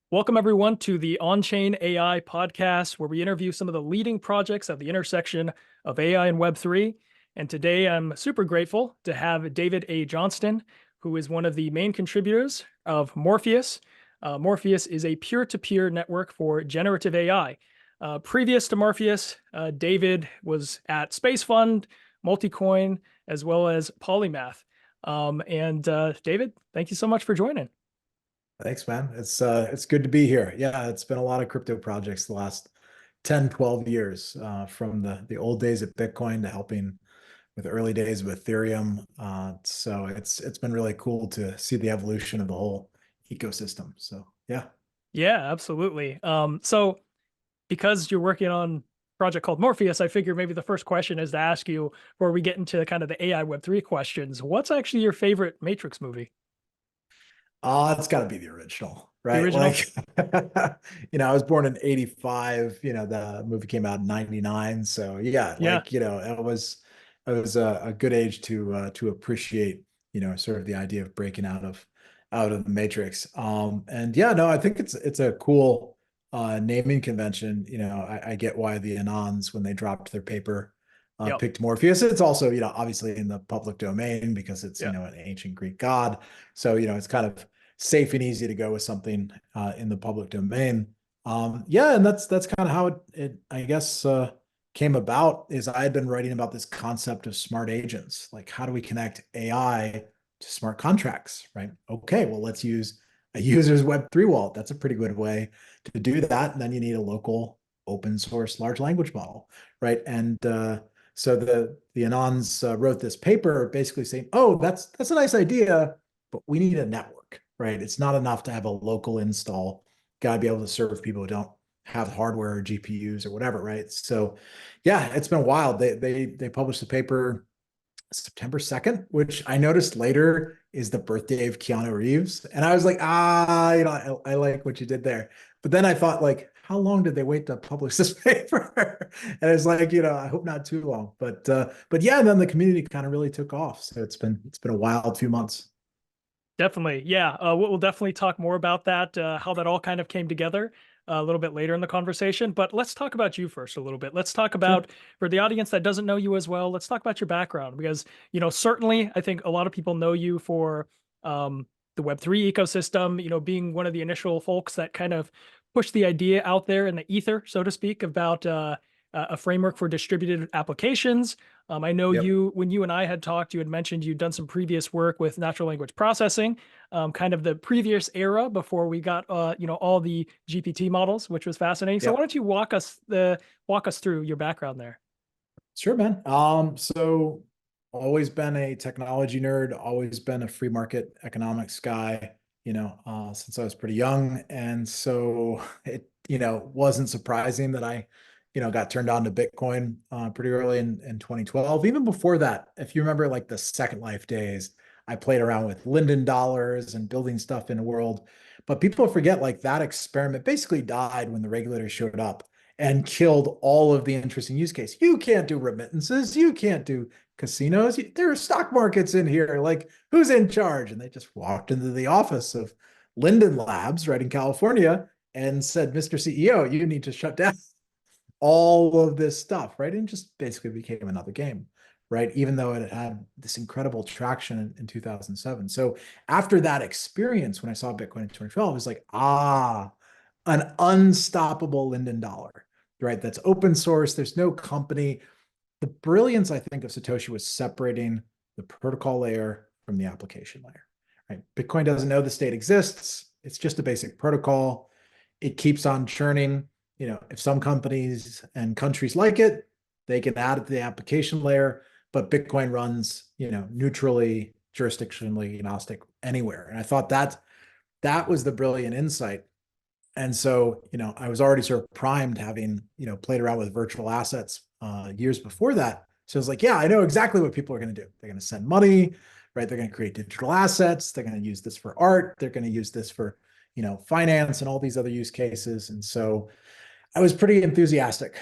Welcome, everyone, to the On-Chain AI podcast, where we interview some of the leading projects at the intersection of AI and Web3. And today I'm super grateful to have David A. Johnston, who is one of the main contributors of Morpheus. Morpheus is a peer-to-peer network for generative AI. Previous to Morpheus, David was at Space Fund, Multicoin, as well as Polymath. David, thank you so much for joining. Thanks, man. It's good to be here. Yeah, it's been a lot of crypto projects the last 10, 12 years, from the old days of Bitcoin to helping with early days of Ethereum. So it's been really cool to see the evolution of the whole ecosystem. So yeah. Yeah, absolutely. So because you're working on a project called Morpheus, I figure maybe the first question is to ask you, before we get into kind of the AI Web3 questions, what's actually your favorite Matrix movie? It's got to be the original, The right? original? Like, I was born in 85, the movie came out in 99. So yeah, Yeah. it was a good age to appreciate, sort of the idea of breaking out of the Matrix. And yeah, no, I think it's a cool naming convention. I get why the Anons, when they dropped their paper, Yep. picked Morpheus. It's also, obviously in the public domain because it's, Yeah. an ancient Greek god. So, it's kind of safe and easy to go with something in the public domain. Yeah, and that's kind of how it I guess came about. Is I had been writing about this concept of smart agents, like how do we connect AI to smart contracts, right? Okay, well, let's use a user's Web3 wallet. That's a pretty good way to do that. And then you need a local open source large language model, right? And so the Anons wrote this paper basically saying, oh, that's a nice idea, but we need a network, right? It's not enough to have a local install. Got to be able to serve people who don't have hardware or GPUs or whatever, right? So, yeah, it's been wild. They published the paper September 2nd, which I noticed later is the birthday of Keanu Reeves, and I was like, I like what you did there. But then I thought, like, how long did they wait to publish this paper? And it's like, I hope not too long. But yeah, and then the community kind of really took off. So it's been a wild few months. Definitely. Yeah. We'll definitely talk more about that, how that all kind of came together a little bit later in the conversation. But let's talk about you first a little bit. Let's talk Sure. about, for the audience that doesn't know you as well, let's talk about your background because, certainly I think a lot of people know you for the Web3 ecosystem, being one of the initial folks that kind of pushed the idea out there in the ether, so to speak, about a framework for distributed applications. I know Yep. when you and I had talked, you had mentioned you'd done some previous work with natural language processing, kind of the previous era before we got, all the GPT models, which was fascinating. So why Yep. don't you walk us through your background there? Sure, man. So always been a technology nerd, always been a free market economics guy, since I was pretty young. And so it, wasn't surprising that I, got turned on to Bitcoin pretty early in 2012. Even before that, if you remember like the Second Life days, I played around with Linden dollars and building stuff in the world. But people forget like that experiment basically died when the regulators showed up and killed all of the interesting use case. You can't do remittances. You can't do casinos. There are stock markets in here. Like, who's in charge? And they just walked into the office of Linden Labs, right in California, and said, Mr. CEO, you need to shut down all of this stuff, right? And just basically became another game, right? Even though it had this incredible traction in 2007. So after that experience, when I saw Bitcoin in 2012, it was like, an unstoppable Linden dollar, right? That's open source. There's no company. The brilliance, I think, of Satoshi was separating the protocol layer from the application layer, right? Bitcoin doesn't know the state exists. It's just a basic protocol. It keeps on churning. If some companies and countries like it, they can add it to the application layer, but Bitcoin runs, neutrally, jurisdictionally agnostic anywhere. And I thought that was the brilliant insight. And so, I was already sort of primed, having, played around with virtual assets years before that. So I was like, yeah, I know exactly what people are going to do. They're going to send money, right? They're going to create digital assets. They're going to use this for art. They're going to use this for, finance and all these other use cases. And so I was pretty enthusiastic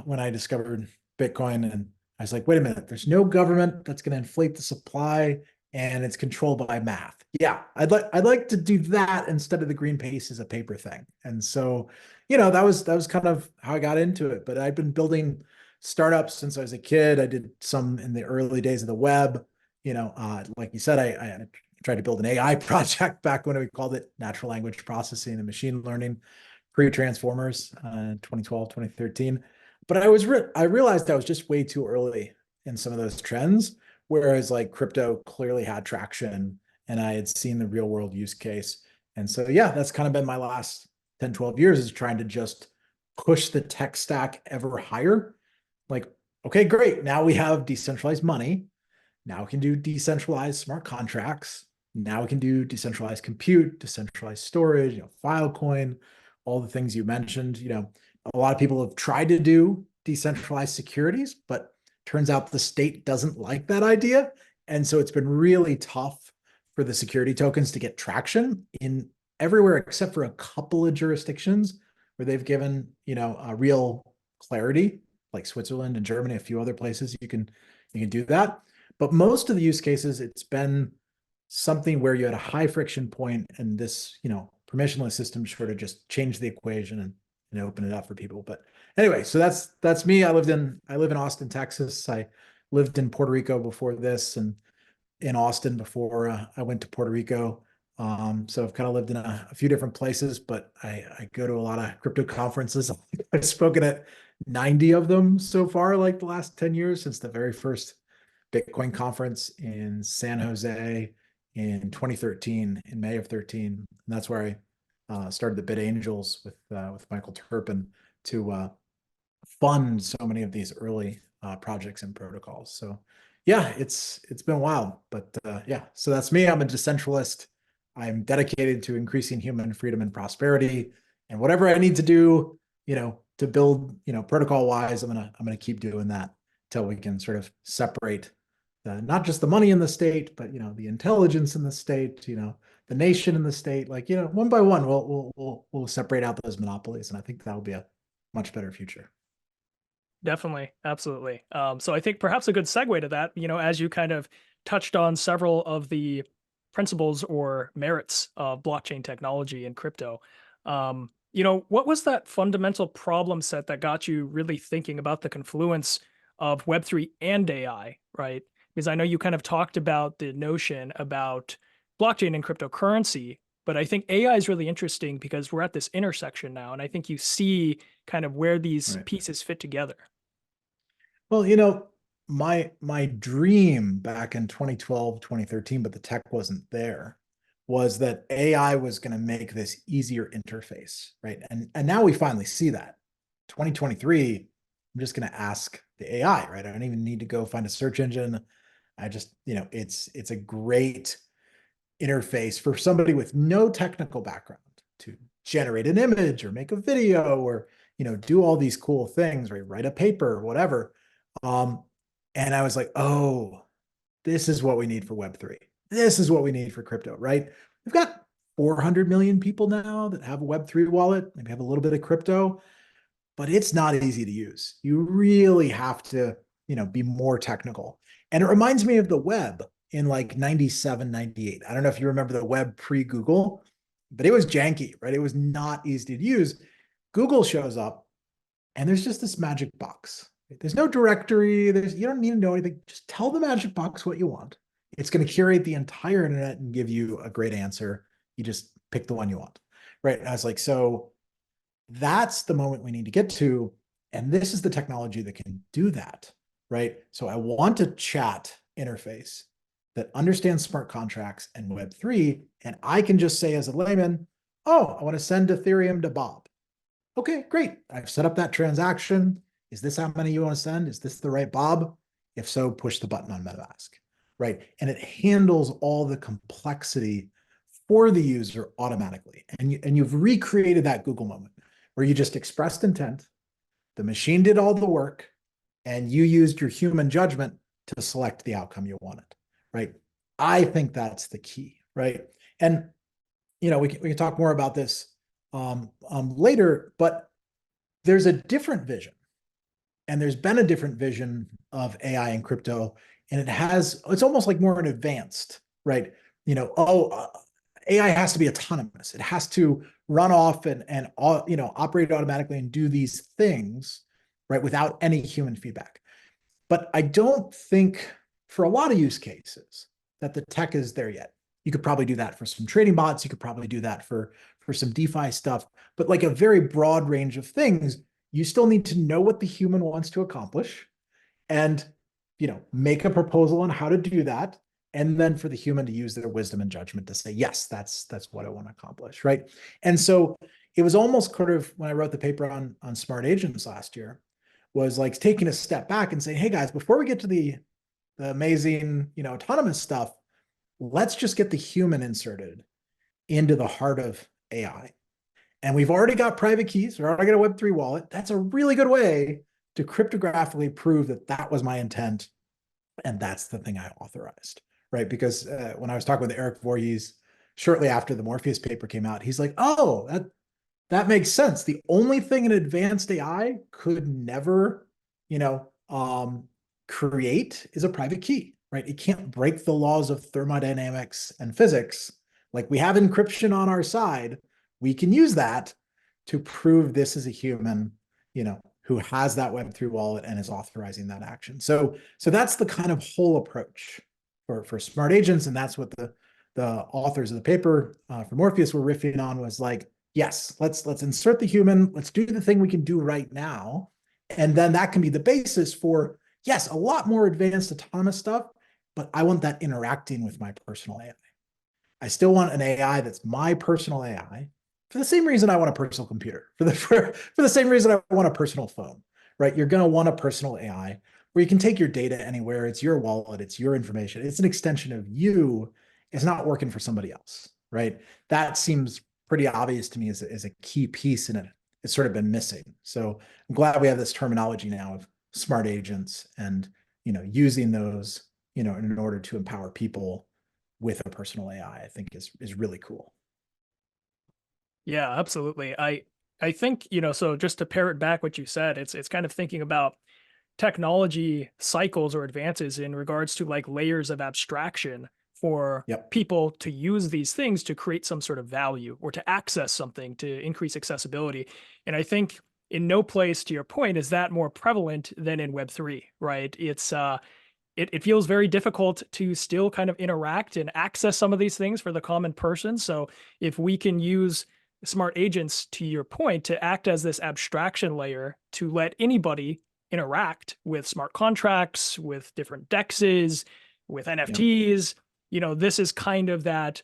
when I discovered Bitcoin. And I was like, wait a minute, there's no government that's going to inflate the supply. and it's controlled by math. Yeah, I'd like to do that instead of the green paste as a paper thing. And so, that was kind of how I got into it. But I've been building startups since I was a kid. I did some in the early days of the web. Like you said, I tried to build an AI project back when we called it natural language processing and machine learning, pre-transformers, 2012, 2013. But I realized I was just way too early in some of those trends. Whereas like crypto clearly had traction and I had seen the real world use case. And so, yeah, that's kind of been my last 10, 12 years, is trying to just push the tech stack ever higher. Like, okay, great. Now we have decentralized money. Now we can do decentralized smart contracts. Now we can do decentralized compute, decentralized storage, Filecoin, all the things you mentioned. A lot of people have tried to do decentralized securities, but turns out the state doesn't like that idea. And so it's been really tough for the security tokens to get traction in everywhere except for a couple of jurisdictions where they've given, a real clarity, like Switzerland and Germany, a few other places you can do that. But most of the use cases, it's been something where you had a high friction point, and this, permissionless system sort of just changed the equation and open it up for people. But anyway, so that's me. I live in Austin, Texas. I lived in Puerto Rico before this, and in Austin before I went to Puerto Rico. So I've kind of lived in a few different places, but I go to a lot of crypto conferences. I've spoken at 90 of them so far, like the last 10 years, since the very first Bitcoin conference in San Jose in 2013, in May of 13. And that's where I started the Bit Angels with Michael Turpin to fund so many of these early projects and protocols. So yeah, it's been wild, but yeah, so that's me. I'm a decentralist. I'm dedicated to increasing human freedom and prosperity, and whatever I need to do, to build, protocol wise, I'm gonna keep doing that till we can sort of separate not just the money in the state, but the intelligence in the state, the nation in the state. Like, one by one, we'll separate out those monopolies, and I think that will be a much better future. Definitely, absolutely. So I think perhaps a good segue to that, as you kind of touched on several of the principles or merits of blockchain technology and crypto. What was that fundamental problem set that got you really thinking about the confluence of Web3 and AI, right? Because I know you kind of talked about the notion about blockchain and cryptocurrency, but I think AI is really interesting because we're at this intersection now, and I think you see kind of where these Right. pieces fit together. Well, my dream back in 2012, 2013, but the tech wasn't there, was that AI was going to make this easier interface, right? And now we finally see that. 2023, I'm just going to ask the AI, right? I don't even need to go find a search engine. I just, it's a great interface for somebody with no technical background to generate an image or make a video or, do all these cool things, right? Write a paper, whatever. And I was like, oh, this is what we need for Web3. This is what we need for crypto, right? We've got 400 million people now that have a Web3 wallet, maybe have a little bit of crypto, but it's not easy to use. You really have to, be more technical. And it reminds me of the web in like 97, 98. I don't know if you remember the web pre-Google, but it was janky, right? It was not easy to use. Google shows up and there's just this magic box. There's no directory. You don't need to know anything. Just tell the magic box what you want. It's going to curate the entire internet and give you a great answer. You just pick the one you want, right? And I was like, so that's the moment we need to get to. And this is the technology that can do that, right? So I want a chat interface that understands smart contracts and Web3. And I can just say as a layman, oh, I want to send Ethereum to Bob. Okay, great. I've set up that transaction. Is this how many you want to send? Is this the right Bob? If so, push the button on MetaMask, right? And it handles all the complexity for the user automatically. And you've recreated that Google moment where you just expressed intent, the machine did all the work, and you used your human judgment to select the outcome you wanted, right? I think that's the key, right? And we can talk more about this later, but there's a different vision, and there's been a different vision of AI and crypto and it's almost like more an advanced, right? AI has to be autonomous. It has to run off and operate automatically and do these things, right, without any human feedback. But I don't think for a lot of use cases that the tech is there yet. You could probably do that for some trading bots. You could probably do that for some DeFi stuff. But like a very broad range of things, you still need to know what the human wants to accomplish and make a proposal on how to do that, and then for the human to use their wisdom and judgment to say, yes, that's what I want to accomplish, right? And so it was almost sort of, when I wrote the paper on smart agents last year, was like taking a step back and saying, hey guys, before we get to the amazing autonomous stuff, let's just get the human inserted into the heart of AI. And we've already got private keys. We're already got a Web3 wallet. That's a really good way to cryptographically prove that that was my intent. And that's the thing I authorized, right? Because when I was talking with Eric Voorhees shortly after the Morpheus paper came out, he's like, oh, that makes sense. The only thing an advanced AI could never, create is a private key, right? It can't break the laws of thermodynamics and physics. Like, we have encryption on our side. We can use that to prove this is a human, who has that Web3 wallet and is authorizing that action. So that's the kind of whole approach for smart agents. And that's what the authors of the paper for Morpheus were riffing on, was like, yes, let's insert the human. Let's do the thing we can do right now. And then that can be the basis for, yes, a lot more advanced autonomous stuff, but I want that interacting with my personal AI. I still want an AI that's my personal AI, for the same reason I want a personal computer, for the same reason I want a personal phone, right? You're going to want a personal AI where you can take your data anywhere. It's your wallet. It's your information. It's an extension of you. It's not working for somebody else, right? That seems pretty obvious to me as a key piece in it. It's sort of been missing. So I'm glad we have this terminology now of smart agents and, using those, in order to empower people with a personal AI, I think is really cool. Yeah, absolutely. I think, so just to parrot back what you said, it's kind of thinking about technology cycles or advances in regards to like layers of abstraction for Yep. people to use these things to create some sort of value or to access something to increase accessibility. And I think in no place, to your point, is that more prevalent than in Web3, right? It feels very difficult to still kind of interact and access some of these things for the common person. So if we can use smart agents, to your point, to act as this abstraction layer to let anybody interact with smart contracts, with different dexes, with Yep. NFTs, this is kind of that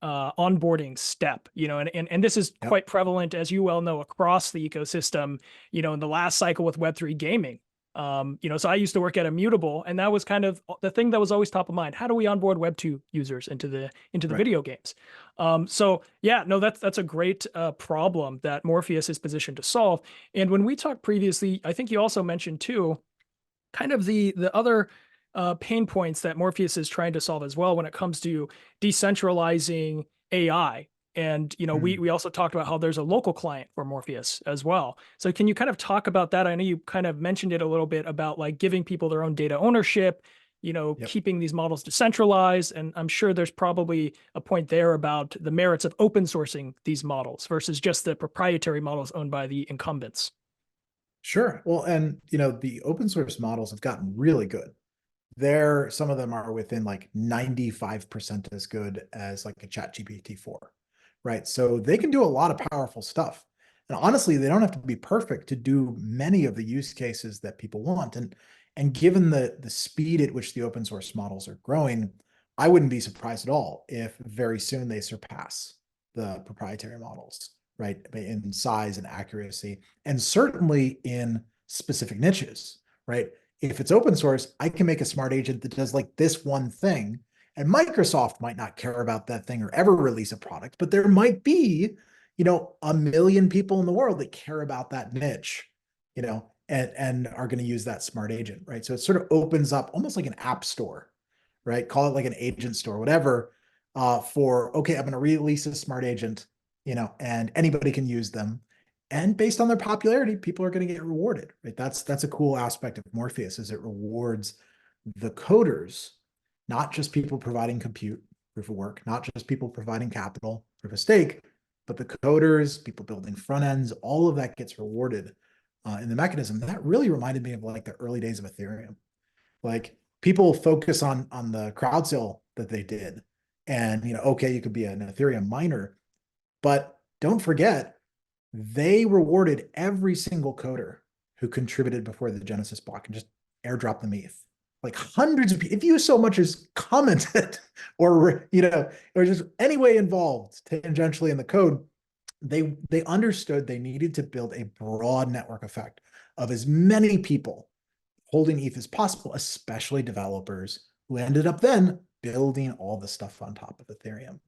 onboarding step, and this is Yep. quite prevalent, as you well know, across the ecosystem, in the last cycle with Web3 gaming. So I used to work at Immutable, and that was kind of the thing that was always top of mind. How do we onboard Web2 users into the Right. video games? So yeah, no, that's a great problem that Morpheus is positioned to solve. And when we talked previously, I think you also mentioned too, kind of the other pain points that Morpheus is trying to solve as well when it comes to decentralizing AI. And we also talked about how there's a local client for Morpheus as well. So can you kind of talk about that? I know you kind of mentioned it a little bit about like giving people their own data ownership, Yep. keeping these models decentralized. And I'm sure there's probably a point there about the merits of open sourcing these models versus just the proprietary models owned by the incumbents. Sure. Well, and the open source models have gotten really good. Some of them are within like 95% as good as like a chat GPT-4, right? So they can do a lot of powerful stuff. And honestly, they don't have to be perfect to do many of the use cases that people want. And given the speed at which the open source models are growing, I wouldn't be surprised at all if very soon they surpass the proprietary models, right? In size and accuracy, and certainly in specific niches, right? If it's open source, I can make a smart agent that does like this one thing. And Microsoft might not care about that thing or ever release a product, but there might be, a million people in the world that care about that niche, and are going to use that smart agent, right? So it sort of opens up almost like an app store, right? Call it like an agent store, whatever, for, okay, I'm going to release a smart agent, and anybody can use them. And based on their popularity, people are going to get rewarded, right? That's a cool aspect of Morpheus, is it rewards the coders, not just people providing compute, proof of work, not just people providing capital, proof of stake, but the coders, people building front ends, all of that gets rewarded in the mechanism. That really reminded me of like the early days of Ethereum. Like people focus on the crowd sale that they did, and okay, you could be an Ethereum miner, but don't forget they rewarded every single coder who contributed before the Genesis block and just airdropped them ETH. Like hundreds of people, if you so much as commented or or just any way involved tangentially in the code, they understood they needed to build a broad network effect of as many people holding ETH as possible, especially developers who ended up then building all the stuff on top of Ethereum,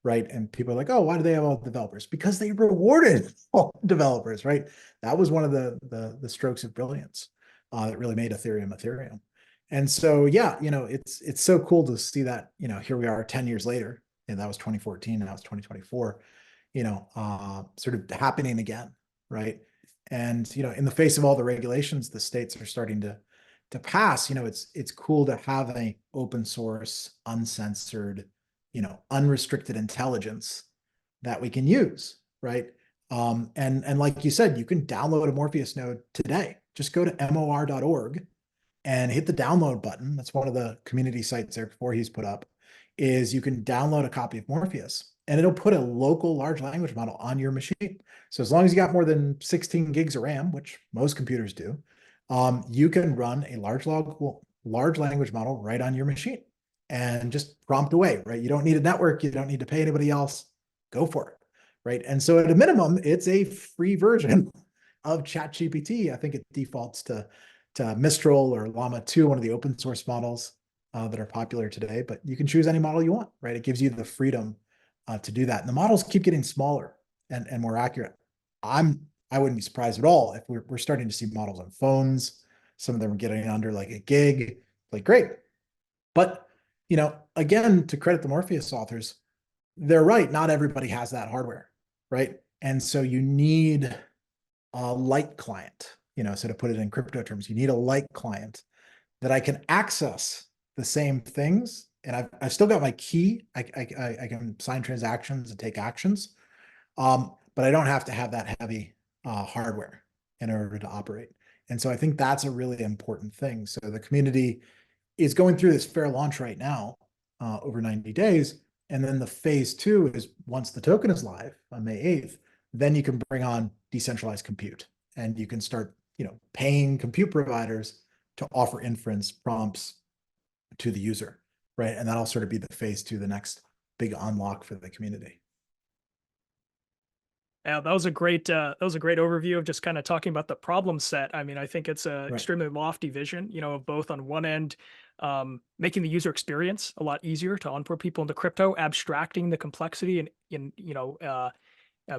right? And people are like, oh, why do they have all the developers? Because they rewarded all developers, right? That was one of the strokes of brilliance that really made Ethereum Ethereum. And so, yeah, it's so cool to see that, here we are 10 years later, and that was 2014, and that was 2024, sort of happening again, right? And, in the face of all the regulations the states are starting to pass, it's cool to have an open source, uncensored, unrestricted intelligence that we can use, right? And like you said, you can download a Morpheus node today. Just go to mor.org and hit the download button. That's one of the community sites there before he's put up, is you can download a copy of Morpheus and it'll put a local large language model on your machine. So as long as you got more than 16 gigs of RAM, which most computers do, you can run a large language model right on your machine and just prompt away, right? You don't need a network. You don't need to pay anybody else. Go for it, right? And so at a minimum, it's a free version of ChatGPT. I think it defaults to Mistral or Llama 2, one of the open source models that are popular today, but you can choose any model you want, right? It gives you the freedom to do that. And the models keep getting smaller and more accurate. I wouldn't be surprised at all if we're starting to see models on phones. Some of them are getting under like a gig, like great. But, again, to credit the Morpheus authors, they're right. Not everybody has that hardware, right? And so you need a light client, so to put it in crypto terms, you need a light client that I can access the same things. And I've still got my key. I can sign transactions and take actions. But I don't have to have that heavy hardware in order to operate. And so I think that's a really important thing. So the community is going through this fair launch right now, over 90 days. And then the phase 2 is once the token is live on May 8th, then you can bring on decentralized compute and you can start, paying compute providers to offer inference prompts to the user, right? And that'll sort of be the phase 2, the next big unlock for the community. Yeah, that was a great overview of just kind of talking about the problem set. I mean, I think it's a extremely lofty vision, of both on one end, making the user experience a lot easier to onboard people into crypto, abstracting the complexity and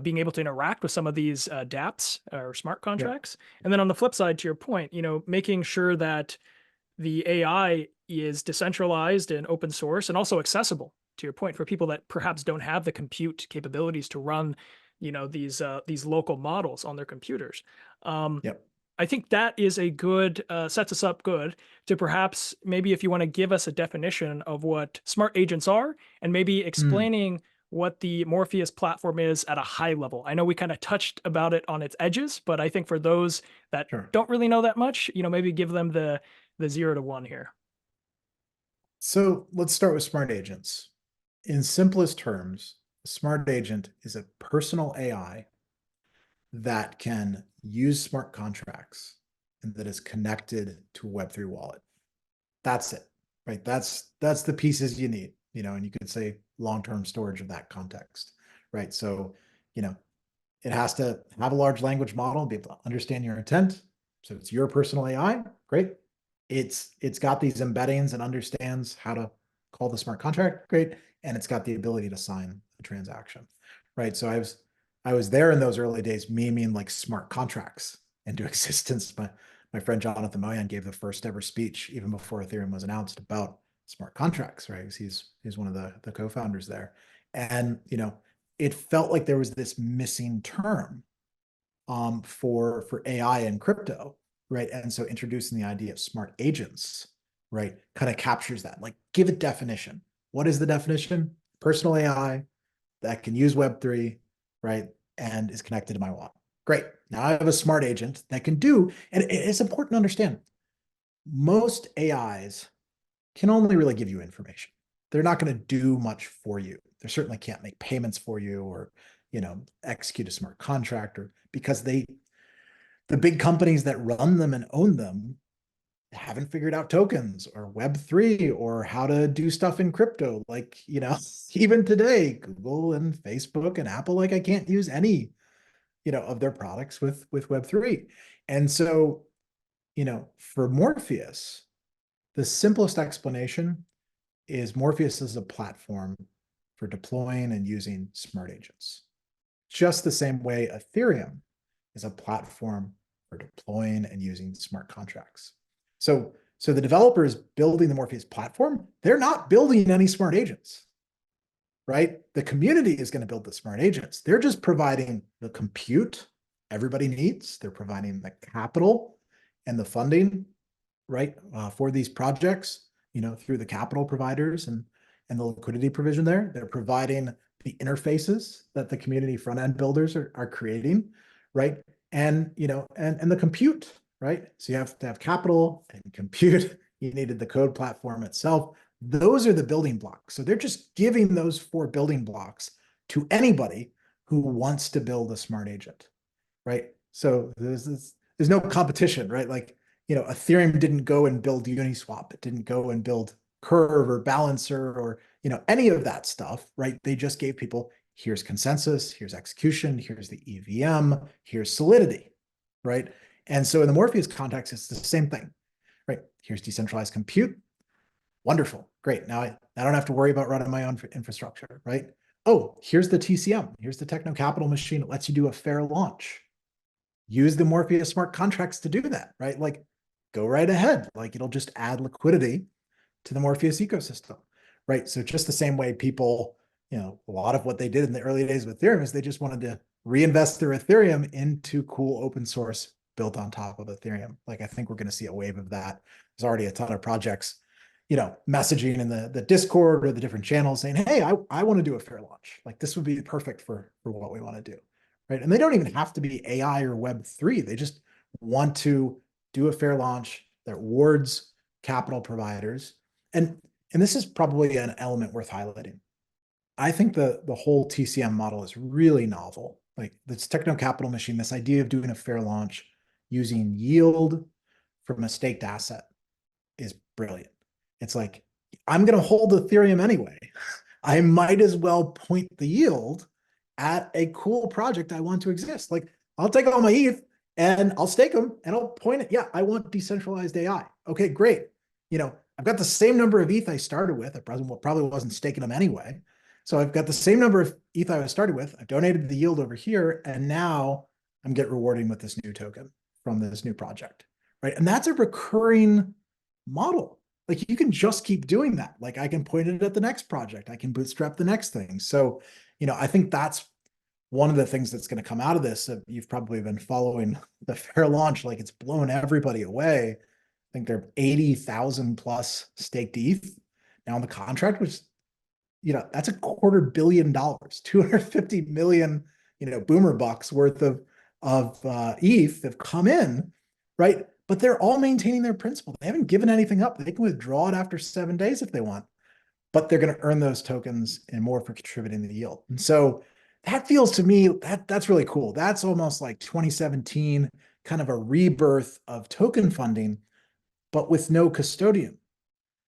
being able to interact with some of these dApps or smart contracts. And then on the flip side, to your point, making sure that the AI is decentralized and open source and also accessible, to your point, for people that perhaps don't have the compute capabilities to run these local models on their computers. I think that is a good sets us up good to perhaps maybe if you want to give us a definition of what smart agents are and maybe explaining what the Morpheus platform is at a high level. I know we kind of touched about it on its edges, but I think for those that don't really know that much, maybe give them the 0 to 1 here. So let's start with smart agents. In simplest terms, a smart agent is a personal AI that can use smart contracts and that is connected to a Web3 wallet. That's it, right? That's the pieces you need, and you could say long-term storage of that context, right? So, it has to have a large language model and be able to understand your intent. So it's your personal AI, great. It's got these embeddings and understands how to call the smart contract, great. And it's got the ability to sign a transaction, right? So I was there in those early days, memeing like smart contracts into existence. My friend Jonathan Moyan gave the first ever speech even before Ethereum was announced about smart contracts, right? He's one of the co-founders there. And, it felt like there was this missing term for AI and crypto, right? And so introducing the idea of smart agents right, kind of captures that. Like, give it definition. What is the definition? Personal AI that can use Web3, right, and is connected to my wallet. Great. Now I have a smart agent that can do, and it's important to understand, most AIs can only really give you information. They're not going to do much for you. They certainly can't make payments for you or, execute a smart contract, or because the big companies that run them and own them haven't figured out tokens or Web3 or how to do stuff in crypto. Like, even today, Google and Facebook and Apple, like I can't use any, of their products with Web3. And so, for Morpheus, the simplest explanation is Morpheus is a platform for deploying and using smart agents. Just the same way Ethereum is a platform for deploying and using smart contracts. So the developers building the Morpheus platform, they're not building any smart agents, right? The community is going to build the smart agents. They're just providing the compute everybody needs. They're providing the capital and the funding, right, for these projects, through the capital providers and the liquidity provision there. They're providing the interfaces that the community front end builders are creating, right? And and the compute, right? So you have to have capital and compute. You needed the code platform itself. Those are the building blocks. So they're just giving those 4 building blocks to anybody who wants to build a smart agent, right? So there's no competition, right? Like, Ethereum didn't go and build Uniswap. It didn't go and build Curve or Balancer or, any of that stuff, right? They just gave people, here's consensus, here's execution, here's the EVM, here's Solidity, right? And so in the Morpheus context, it's the same thing, right? Here's decentralized compute. Wonderful. Great. Now I don't have to worry about running my own infrastructure, right? Oh, here's the TCM. Here's the Techno Capital machine. It lets you do a fair launch. Use the Morpheus smart contracts to do that, right? Like, go right ahead. Like, it'll just add liquidity to the Morpheus ecosystem, right? So just the same way people, a lot of what they did in the early days with Ethereum is they just wanted to reinvest their Ethereum into cool open source built on top of Ethereum. Like, I think we're going to see a wave of that. There's already a ton of projects, messaging in the Discord or the different channels saying, hey, I want to do a fair launch. Like, this would be perfect for what we want to do, right? And they don't even have to be AI or Web3. They just want to do a fair launch that rewards capital providers. And this is probably an element worth highlighting. I think the whole TCM model is really novel. Like, this Techno Capital machine, this idea of doing a fair launch using yield from a staked asset is brilliant. It's like, I'm going to hold Ethereum anyway. I might as well point the yield at a cool project I want to exist. Like, I'll take all my ETH and I'll stake them and I'll point it. Yeah, I want decentralized AI. Okay, great. I've got the same number of ETH I started with. I probably wasn't staking them anyway. So I've got the same number of ETH I started with. I've donated the yield over here, and now I'm getting rewarding with this new token from this new project, right? And that's a recurring model. Like, you can just keep doing that. Like, I can point it at the next project. I can bootstrap the next thing. So, I think that's one of the things that's going to come out of this. You've probably been following the fair launch. Like, it's blown everybody away. I think they're 80,000 plus staked ETH now on the contract, which, that's $250 million, 250 million, boomer bucks worth of ETH have come in, right? But they're all maintaining their principal. They haven't given anything up. They can withdraw it after 7 days if they want, but they're going to earn those tokens and more for contributing to the yield. And so that feels to me that's really cool. That's almost like 2017, kind of a rebirth of token funding, but with no custodian,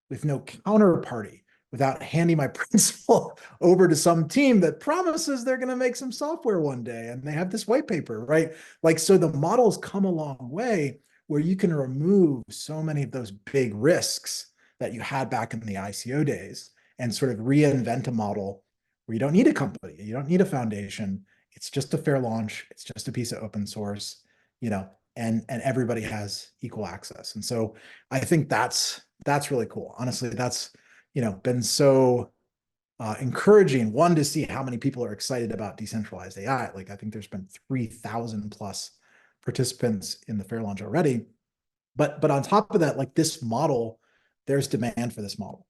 with no counterparty, without handing my principal over to some team that promises they're going to make some software one day and they have this white paper, right? Like, so the model's come a long way where you can remove so many of those big risks that you had back in the ICO days and sort of reinvent a model where you don't need a company, you don't need a foundation. It's just a fair launch. It's just a piece of open source, and everybody has equal access. And so I think that's really cool. Honestly, that's, been so encouraging, one, to see how many people are excited about decentralized AI. Like, I think there's been 3,000 plus participants in the fair launch already. But on top of that, like, this model there's demand for this model,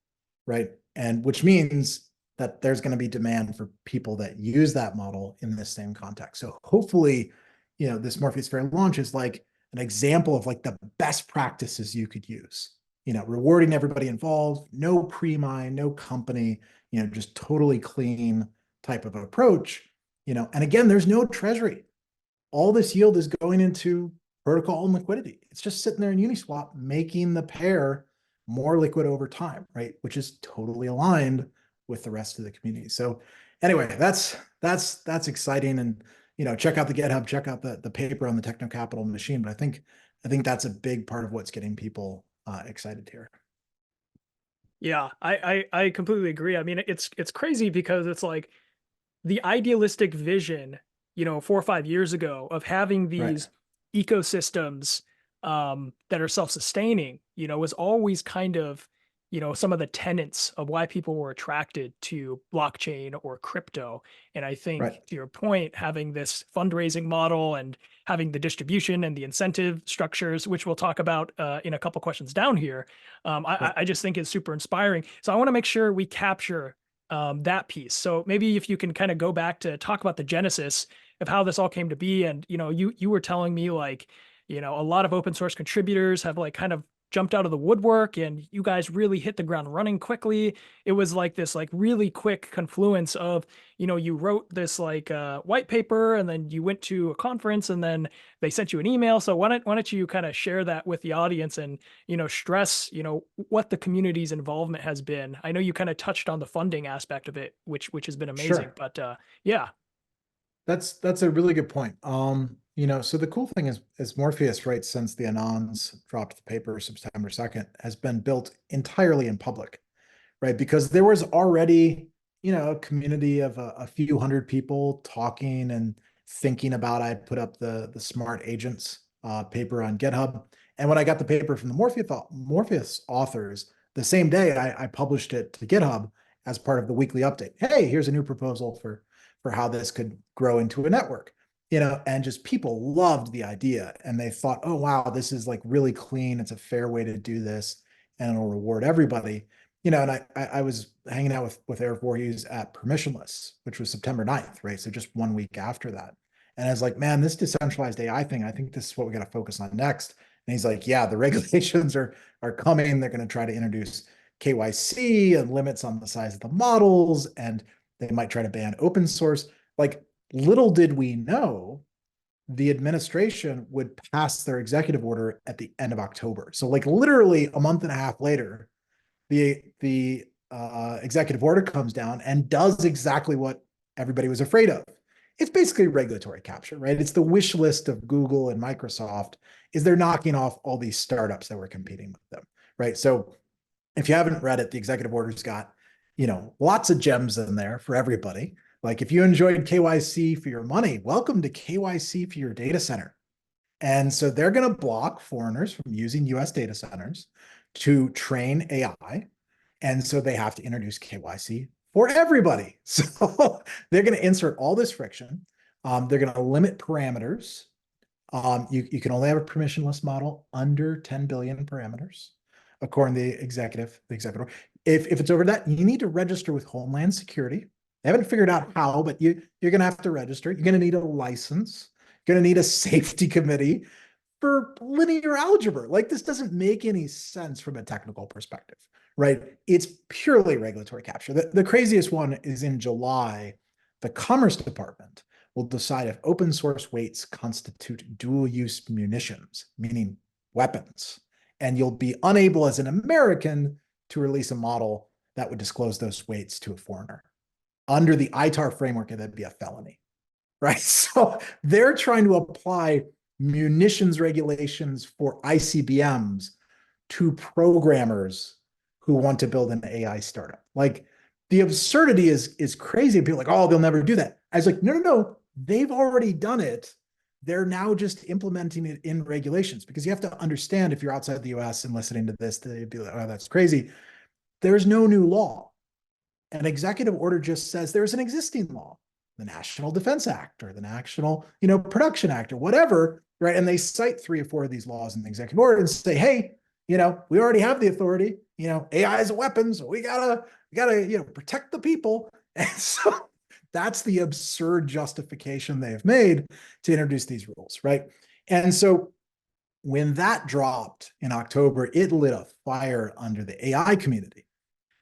right? And which means that there's going to be demand for people that use that model in this same context. So hopefully, this Morpheus Fair launch is like an example of like the best practices you could use, rewarding everybody involved, no pre-mine, no company, just totally clean type of approach, and again, there's no treasury. All this yield is going into protocol and liquidity. It's just sitting there in Uniswap, making the pair more liquid over time, right? Which is totally aligned with the rest of the community. So anyway, that's exciting. And check out the GitHub, check out the paper on the Techno Capital machine. But I think that's a big part of what's getting people excited here. Yeah, I completely agree. I mean, it's crazy because it's like the idealistic vision, 4 or 5 years ago of having these ecosystems that are self-sustaining, was always kind of, some of the tenets of why people were attracted to blockchain or crypto. And I think to your point, having this fundraising model and having the distribution and the incentive structures, which we'll talk about in a couple questions down here, I just think is super inspiring. So I want to make sure we capture that piece. So maybe if you can kind of go back to talk about the genesis of how this all came to be. And, you were telling me like, a lot of open source contributors have like kind of jumped out of the woodwork and you guys really hit the ground running quickly. It was like this like really quick confluence of, you wrote this like white paper and then you went to a conference and then they sent you an email. So why don't you kind of share that with the audience and, stress, what the community's involvement has been. I know you kind of touched on the funding aspect of it, which has been amazing, but yeah. That's a really good point. So the cool thing is Morpheus, right, since the Anons dropped the paper September 2nd, has been built entirely in public, right? Because there was already, a community of a few hundred people talking and thinking about. I put up the smart agents paper on GitHub. And when I got the paper from the Morpheus authors, the same day I published it to GitHub as part of the weekly update. Hey, here's a new proposal for how this could grow into a network, and just people loved the idea and they thought, oh, wow, this is like really clean. It's a fair way to do this and it'll reward everybody, and I was hanging out with Eric Voorhees at Permissionless, which was September 9th, right? So just 1 week after that. And I was like, man, this decentralized AI thing, I think this is what we got to focus on next. And he's like, yeah, the regulations are coming. They're going to try to introduce KYC and limits on the size of the models, and they might try to ban open source. Like, little did we know the administration would pass their executive order at the end of October. So like literally a month and a half later, the executive order comes down and does exactly what everybody was afraid of. It's basically regulatory capture, right? It's the wish list of Google and Microsoft, is they're knocking off all these startups that were competing with them, right? So if you haven't read it, the executive order's got, lots of gems in there for everybody. Like if you enjoyed KYC for your money, welcome to KYC for your data center. And so they're going to block foreigners from using US data centers to train AI. And so they have to introduce KYC for everybody. So they're going to insert all this friction. They're going to limit parameters. You can only have a permissionless model under 10 billion parameters, according to the executive order. If it's over that, you need to register with Homeland Security. They haven't figured out how, but you're going to have to register. You're going to need a license. You're going to need a safety committee for linear algebra. Like, this doesn't make any sense from a technical perspective, right? It's purely regulatory capture. The craziest one is in July, the Commerce Department will decide if open source weights constitute dual use munitions, meaning weapons. And you'll be unable as an American to release a model that would disclose those weights to a foreigner. Under the ITAR framework, that'd be a felony, right? So they're trying to apply munitions regulations for ICBMs to programmers who want to build an AI startup. Like, the absurdity is crazy. People are like, oh, they'll never do that. I was like, no, they've already done it. They're now just implementing it in regulations, because you have to understand, if you're outside the US and listening to this, they'd be like, oh, that's crazy. There's no new law. An executive order just says there's an existing law, the National Defense Act or the National, Production Act or whatever, right? And they cite 3 or 4 of these laws in the executive order and say, hey, we already have the authority. AI is a weapon, so we gotta, protect the people. And so that's the absurd justification they've made to introduce these rules, right? And so when that dropped in October, it lit a fire under the AI community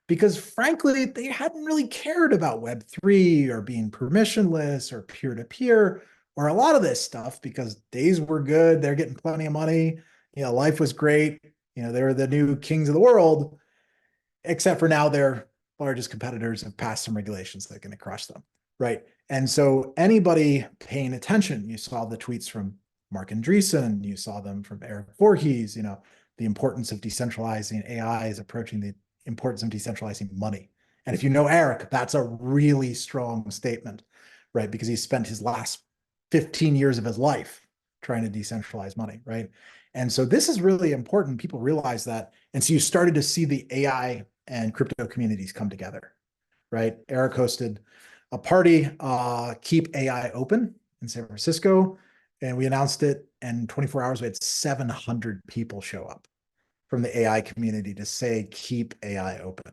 because frankly, they hadn't really cared about Web3 or being permissionless or peer-to-peer or a lot of this stuff because days were good. They're getting plenty of money. Life was great. They were the new kings of the world, except for now their largest competitors have passed some regulations that are going to crush them, right? And so anybody paying attention, you saw the tweets from Mark Andreessen, you saw them from Eric Voorhees, the importance of decentralizing AI is approaching the importance of decentralizing money. And if you know Eric, that's a really strong statement, right? Because he spent his last 15 years of his life trying to decentralize money, right? And so this is really important. People realize that. And so you started to see the AI and crypto communities come together, right? Eric hosted a party, Keep AI Open in San Francisco, and we announced it. And in 24 hours, we had 700 people show up from the AI community to say, keep AI open,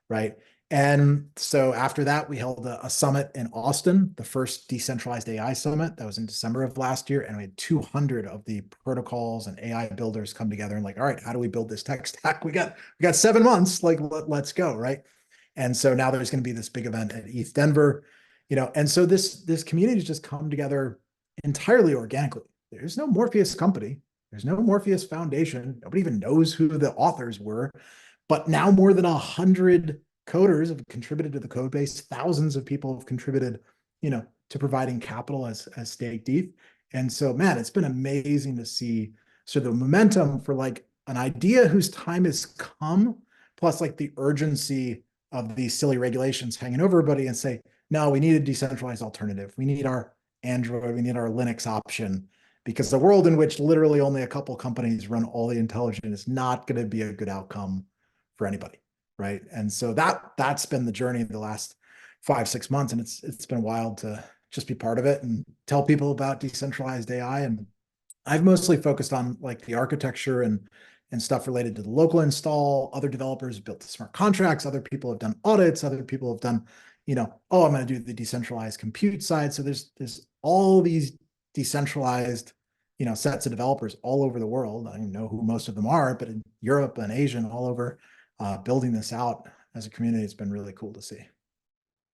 right? And so after that, we held a summit in Austin, the first decentralized AI summit. That was in December of last year. And we had 200 of the protocols and AI builders come together and like, all right, how do we build this tech stack? We got 7 months, like let's go, right? And so now there's going to be this big event at ETH Denver, and so this community has just come together entirely organically. There's no Morpheus company. There's no Morpheus Foundation. Nobody even knows who the authors were. But now more than 100 coders have contributed to the code base. Thousands of people have contributed, to providing capital as staked ETH. And so, man, it's been amazing to see so the momentum for like an idea whose time has come, plus like the urgency of these silly regulations hanging over everybody and say, no, we need a decentralized alternative. We need our Android, we need our Linux option because the world in which literally only a couple companies run all the intelligence is not going to be a good outcome for anybody, right? And so that's been the journey of the last 5-6 months, and it's been wild to just be part of it and tell people about decentralized AI. And I've mostly focused on like the architecture and stuff related to the local install. Other developers have built the smart contracts. Other people have done audits. Other people have done, oh, I'm going to do the decentralized compute side. So there's all these decentralized, sets of developers all over the world. I don't know who most of them are, but in Europe and Asia and all over, building this out as a community, it's been really cool to see.